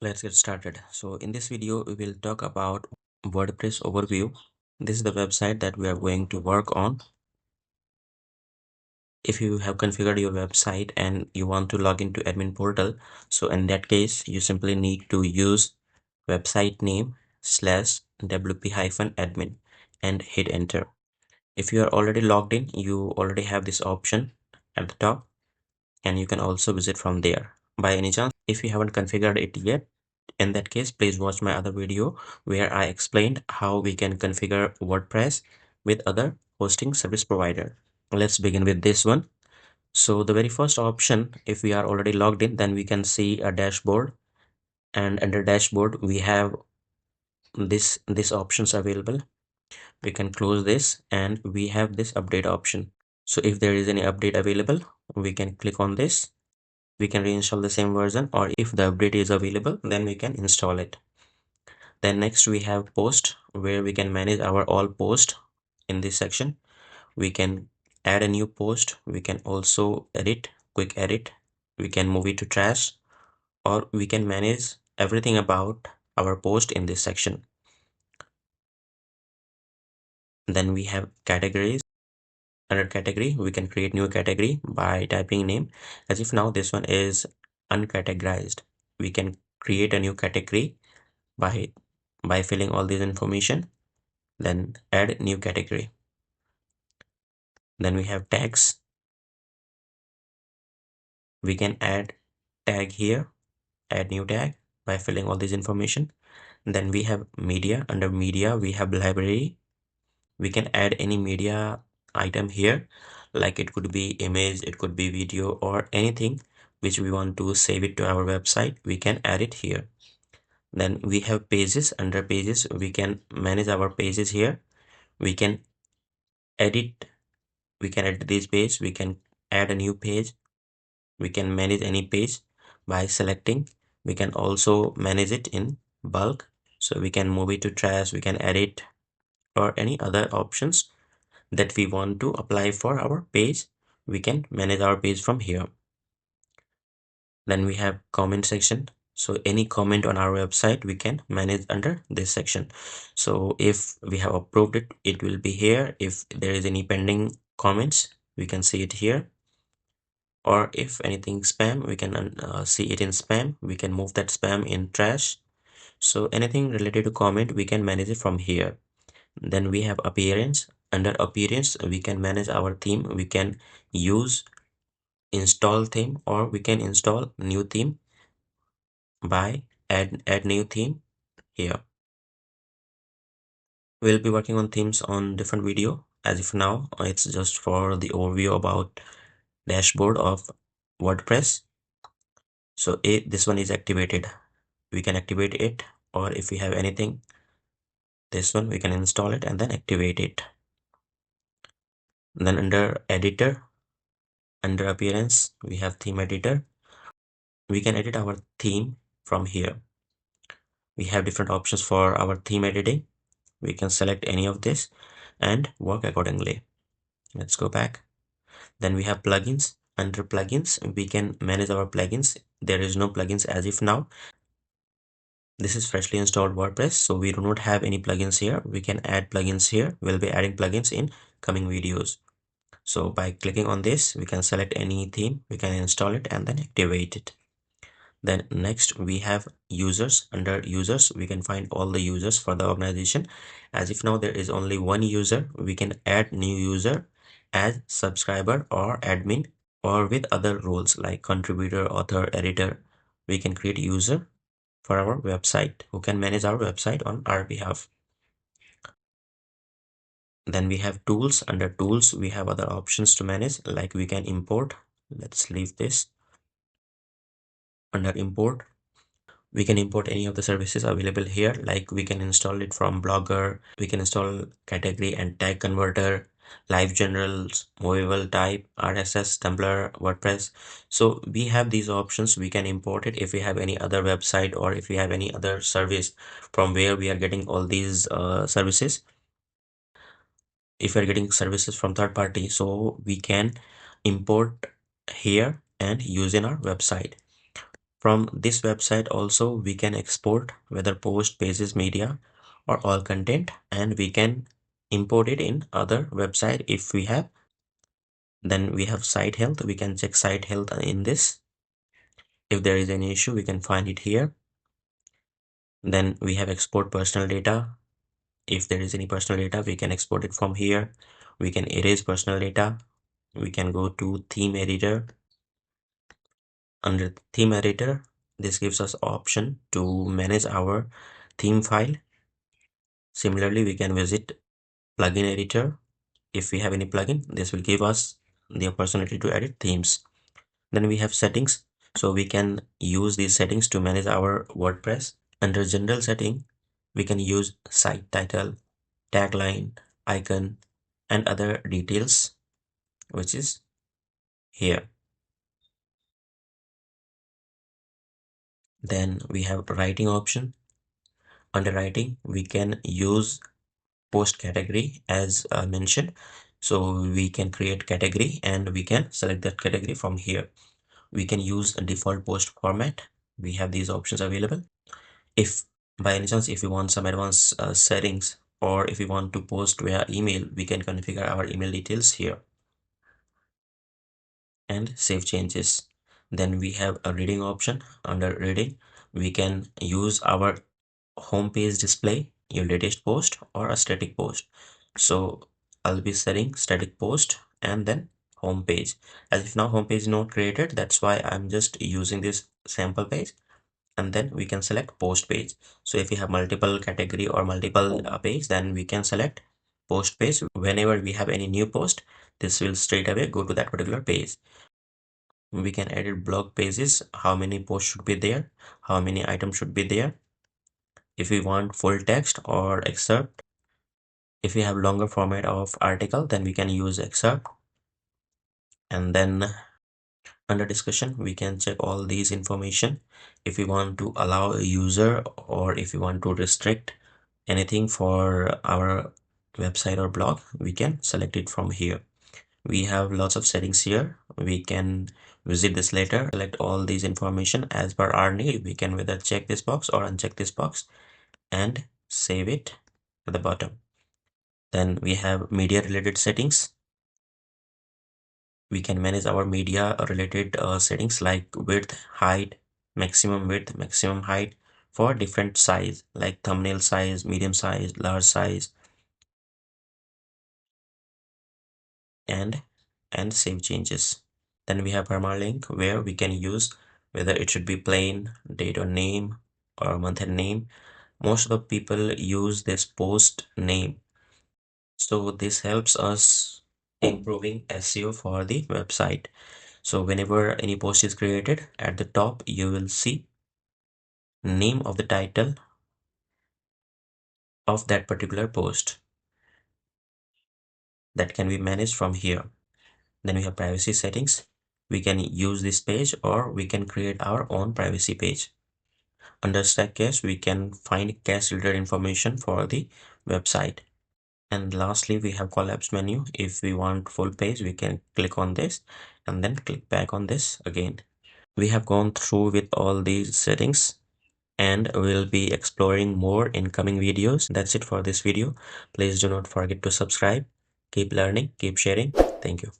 Let's get started. So in this video, we will talk about WordPress overview. This is the website that we are going to work on. If you have configured your website and you want to log into admin portal, so in that case, you simply need to use website name /wp-admin and hit enter. If you are already logged in, you already have this option at the top and you can also visit from there. By any chance, if you haven't configured it yet, in that case, please watch my other video where I explained how we can configure WordPress with other hosting service provider. Let's begin with this one. So the very first option, if we are already logged in, then we can see a dashboard, and under dashboard we have this options available. We can close this and we have this update option. So if there is any update available, we can click on this. We can reinstall the same version, or if the update is available, then we can install it. Then next we have post, where we can manage our all post. In this section we can add a new post, we can also edit, quick edit, we can move it to trash, or we can manage everything about our post in this section. Then we have categories. Under category we can create new category by typing name. As if now this one is uncategorized, we can create a new category by filling all this information, then add new category. Then we have tags. We can add tag here, add new tag by filling all this information. Then we have media. Under media we have library. We can add any media item here, like it could be image, it could be video, or anything which we want to save it to our website, we can add it here. Then we have pages. Under pages we can manage our pages here. We can edit this page, we can add a new page, we can manage any page by selecting. We can also manage it in bulk, so we can move it to trash, we can edit, or any other options that we want to apply for our page. We can manage our page from here. Then we have comment section. So any comment on our website we can manage under this section. So if we have approved it, it will be here. If there is any pending comments, we can see it here. Or if anything spam, we can see it in spam. We can move that spam in trash. So anything related to comment, we can manage it from here. Then we have appearance. Under appearance we can manage our theme. We can use install theme, or we can install new theme by add new theme here. We'll be working on themes on different video. As if now it's just for the overview about dashboard of WordPress. So this one is activated, we can activate it, or if we have anything, this one we can install it and then activate it. Then under editor, under appearance we have theme editor. We can edit our theme from here. We have different options for our theme editing. We can select any of this and work accordingly. Let's go back. Then we have plugins. Under plugins we can manage our plugins. There is no plugins as if now. This is freshly installed WordPress, so we do not have any plugins here. We can add plugins here. We'll be adding plugins in coming videos. So by clicking on this, we can select any theme, we can install it and then activate it. Then next we have users. Under users we can find all the users for the organization. As if now there is only one user, we can add new user as subscriber or admin, or with other roles like contributor, author, editor. We can create user for our website who can manage our website on our behalf. Then we have tools. Under tools we have other options to manage, like we can import. Let's leave this. Under import we can import any of the services available here, like we can install it from Blogger, we can install category and tag converter, live generals, movable type, RSS, Tumblr, WordPress. So we have these options. We can import it if we have any other website, or if we have any other service from where we are getting all these services. If we're getting services from third party, so we can import here and use in our website. From this website also we can export whether post, pages, media, or all content, and we can import it in other website if we have. Then we have site health. We can check site health in this. If there is any issue, we can find it here. Then we have export personal data. If there is any personal data, we can export it from here. We can erase personal data. We can go to theme editor. Under theme editor, this gives us option to manage our theme file. Similarly, we can visit plugin editor. If we have any plugin, this will give us the opportunity to edit themes. Then we have settings. So we can use these settings to manage our WordPress. Under general setting, we can use site title, tagline, icon, and other details, which is here. Then we have writing option. Under writing, we can use post category as mentioned. So we can create category and we can select that category from here. We can use a default post format. We have these options available. If by any chance, if we want some advanced settings, or if we want to post via email, we can configure our email details here and save changes. Then we have a reading option. Under reading, we can use our home page display your latest post or a static post. So I'll be setting static post and then home page. As if now home page is not created, that's why I'm just using this sample page. And then we can select post page. So if we have multiple category or multiple page, then we can select post page. Whenever we have any new post, this will straight away go to that particular page. We can edit blog pages, how many posts should be there, how many items should be there. If we want full text or excerpt, if we have longer format of article, then we can use excerpt. And then under discussion, we can check all these information. If we want to allow a user or if we want to restrict anything for our website or blog, we can select it from here. We have lots of settings here. We can visit this later, select all these information as per our need. We can whether check this box or uncheck this box and save it at the bottom. Then we have media related settings. We can manage our media related settings like width, height, maximum width, maximum height for different size like thumbnail size, medium size, large size, and save changes. Then we have permalink where we can use whether it should be plain, date or name, or month and name. Most of the people use this post name. So this helps us improving SEO for the website. So whenever any post is created, at the top you will see name of the title of that particular post that can be managed from here. Then we have privacy settings. We can use this page or we can create our own privacy page. Under stack cache, we can find cache related information for the website. And lastly, we have collapse menu. If we want full page, we can click on this and then click back on this again. We have gone through with all these settings and we'll be exploring more in coming videos. That's it for this video. Please do not forget to subscribe. Keep learning, keep sharing. Thank you.